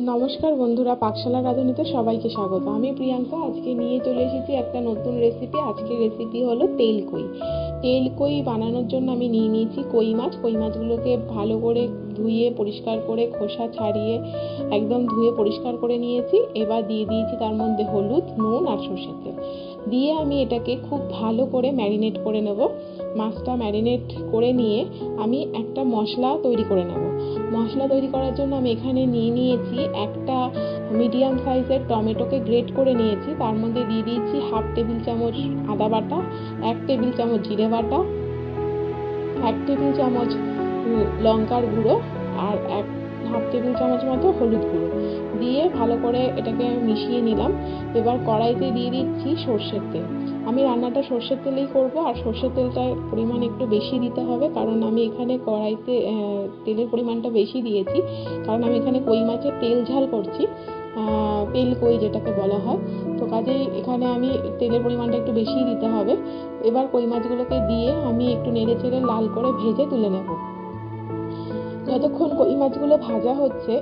নমস্কার বন্ধুরা, পাকশালা রাঁধুনিতে সবাইকে স্বাগত। আমি প্রিয়াঙ্কা। আজকে নিয়ে চলে এসেছি একটা নতুন রেসিপি। আজকের রেসিপি হলো তেল কই। তেল কই বানানোর জন্য আমি নিয়ে নিয়েছি কই মাছ। কই মাছগুলোকে ভালো করে ধুয়ে পরিষ্কার করে খোসা ছাড়িয়ে একদম ধুয়ে পরিষ্কার করে নিয়েছি। এবার দিয়ে দিয়েছি তার মধ্যে হলুদ, নুন আর সর্ষের তেল দিয়ে আমি এটাকে খুব ভালো করে ম্যারিনেট করে নেব। মাছটা ম্যারিনেট করে নিয়ে আমি একটা মশলা তৈরি করে নেব। মশলা তৈরি করার জন্য আমি এখানে নিয়ে নিয়েছি একটা মিডিয়াম সাইজের টমেটোকে গ্রেট করে নিয়েছি। তার মধ্যে দিয়ে দিয়েছি 1/2 টেবিল চামচ আদা বাটা, 1 টেবিল চামচ জিরে বাটা, 1 টেবিল চামচ লঙ্কার গুঁড়ো আর 1/2 টেবিল চামচ মতো হলুদ গুঁড়ো দিয়ে ভালো করে এটাকে মিশিয়ে নিলাম। এবার কড়াইতে দিয়ে দিচ্ছি সর্ষের তেল। আমি রান্নাটা সর্ষের তেলেই করব, আর সর্ষের তেলটার পরিমাণ একটু বেশি দিতে হবে, কারণ আমি এখানে কড়াইতে তেলের পরিমাণটা বেশি দিয়েছি, কারণ আমি এখানে কই মাছের তেল ঝাল করছি, তেল কই যেটাকে বলা হয়। তো কাজেই এখানে আমি তেলের পরিমাণটা একটু বেশিই দিতে হবে। এবার কই মাছগুলোকে দিয়ে আমি একটু নেড়ে চেড়ে লাল করে ভেজে তুলে নেব। যতক্ষণ কই মাছগুলো ভাজা হচ্ছে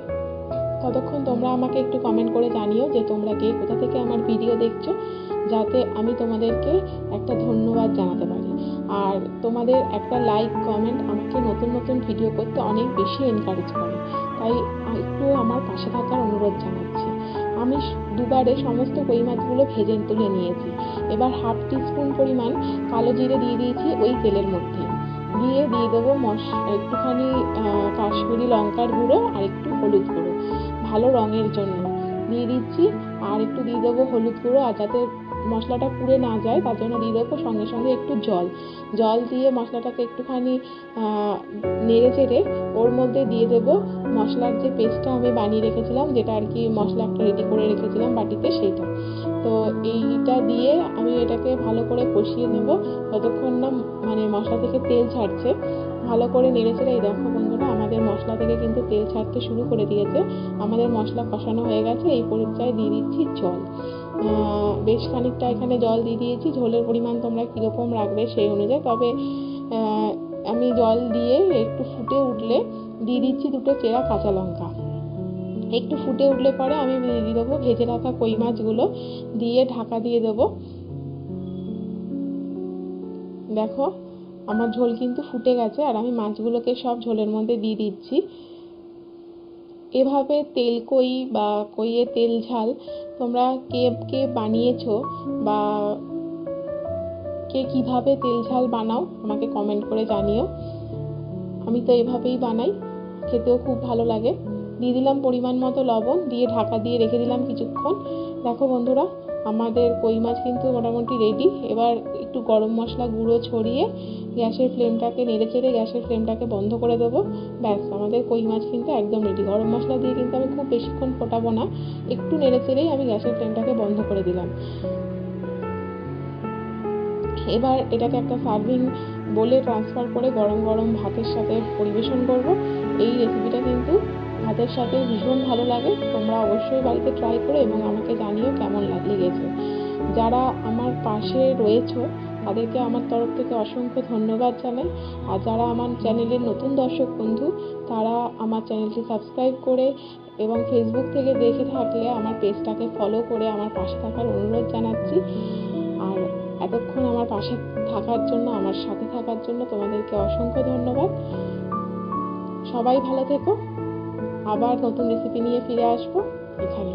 ততক্ষণ তোমরা আমাকে একটু কমেন্ট করে জানিও যে তোমরা কে কোথা থেকে আমার ভিডিও দেখছো, যাতে আমি তোমাদেরকে একটা ধন্যবাদ জানাতে পারি। আর তোমাদের একটা লাইক কমেন্ট আমাকে নতুন নতুন ভিডিও করতে অনেক বেশি এনকারেজ করে, তাই একটু আমার পাশে থাকার অনুরোধ জানাচ্ছি। আমি দুবারে সমস্ত কই মাছগুলো ভেজে তুলে নিয়েছি। এবার 1/2 টিস্পুন পরিমাণ কালো জিরে দিয়ে দিয়েছি ওই তেলের মধ্যে। দিয়ে দেবো একটুখানি কাশ্মীরি লঙ্কার গুঁড়ো আর একটু হলুদ গুঁড়ো ভালো রঙের জন্য দিয়ে দিচ্ছি। আর একটু দিয়ে দেবো হলুদ গুঁড়ো, আর যাতে মশলাটা পুড়ে না যায় তার জন্য দিয়ে দেবো সঙ্গে সঙ্গে একটু জল দিয়ে মশলাটাকে একটুখানি নেড়ে চেড়ে ওর মধ্যে দিয়ে দেবো মশলার যে পেস্টটা আমি বানিয়ে রেখেছিলাম, যেটা আর কি মশলা একটা রেডি করে রেখেছিলাম বাটিতে, সেইটা। তো এইটা দিয়ে আমি এটাকে ভালো করে কষিয়ে নেব যতক্ষণ না মশলা থেকে তেল ছাড়ছে। ভালো করে নেড়ে চেড়ে এই দেখো বন্ধুরা, আমাদের মশলা থেকে কিন্তু তেল ছাড়তে শুরু করে দিয়েছে। আমাদের মশলা কষানো হয়ে গেছে। এই পর্যায়ে দিয়ে দিচ্ছি জল। বেশ খানিকটা এখানে জল দিয়ে দিয়েছি। ঝোলের পরিমাণ তোমরা কীরকম রাখবে সেই অনুযায়ী। তবে আমি জল দিয়ে একটু ফুটে উঠলে দিয়ে দিচ্ছি 2টো চেরা কাঁচা লঙ্কা। একটু ফুটে উঠলে পরে আমি দিয়ে দেবো ভেজে রাখা কই মাছগুলো, দিয়ে ঢাকা দিয়ে দেবো। দেখো আমার ঝোল কিন্তু ফুটে গেছে, আর আমি মাছগুলোকে সব ঝোলের মধ্যে দিয়ে দিচ্ছি। এভাবে তেল কই বা কইয়ে তেল ঝাল তোমরা কে কে বানিয়েছো বা কে কিভাবে তেল ঝাল বানাও আমাকে কমেন্ট করে জানিও। আমি তো এভাবেই বানাই, খেতেও খুব ভালো লাগে। দিয়ে দিলাম পরিমাণ মতো লবণ, দিয়ে ঢাকা দিয়ে রেখে দিলাম কিছুক্ষণ। দেখো বন্ধুরা, আমাদের কই মাছ কিন্তু মোটামুটি রেডি। এবার একটু গরম মশলা গুঁড়ো ছড়িয়ে গ্যাসের ফ্লেমটাকে নেড়ে চেড়ে গ্যাসের ফ্লেমটাকে বন্ধ করে দেবো। ব্যাস, আমাদের কই মাছ কিন্তু একদম রেডি। গরম মশলা দিয়ে কিন্তু আমি খুব বেশিক্ষণ ফোটাবো না, একটু নেড়ে চেড়েই আমি গ্যাসের ফ্লেমটাকে বন্ধ করে দিলাম। এবার এটাকে একটা সার্ভিং বলে ট্রান্সফার করে গরম গরম ভাতের সাথে পরিবেশন করব। এই রেসিপিটা কিন্তু ভাতের সাথে ভীষণ ভালো লাগে। তোমরা অবশ্যই বাড়িতে ট্রাই করো এবং আমাকে জানিও কেমন লেগেছে। যারা আমার পাশে রয়েছো তাদেরকে আমার তরফ থেকে অসংখ্য ধন্যবাদ জানাই। আর যারা আমার চ্যানেলের নতুন দর্শক বন্ধু, তারা আমার চ্যানেলটি সাবস্ক্রাইব করে এবং ফেসবুক থেকে দেখে থাকলে আমার পেজটাকে ফলো করে আমার পাশে থাকার অনুরোধ জানাচ্ছি। আর এতক্ষণ আমার পাশে থাকার জন্য, আমার সাথে থাকার জন্য তোমাদেরকে অসংখ্য ধন্যবাদ। সবাই ভালো থেকো। আবার নতুন রেসিপি নিয়ে ফিরে আসবো এখানে।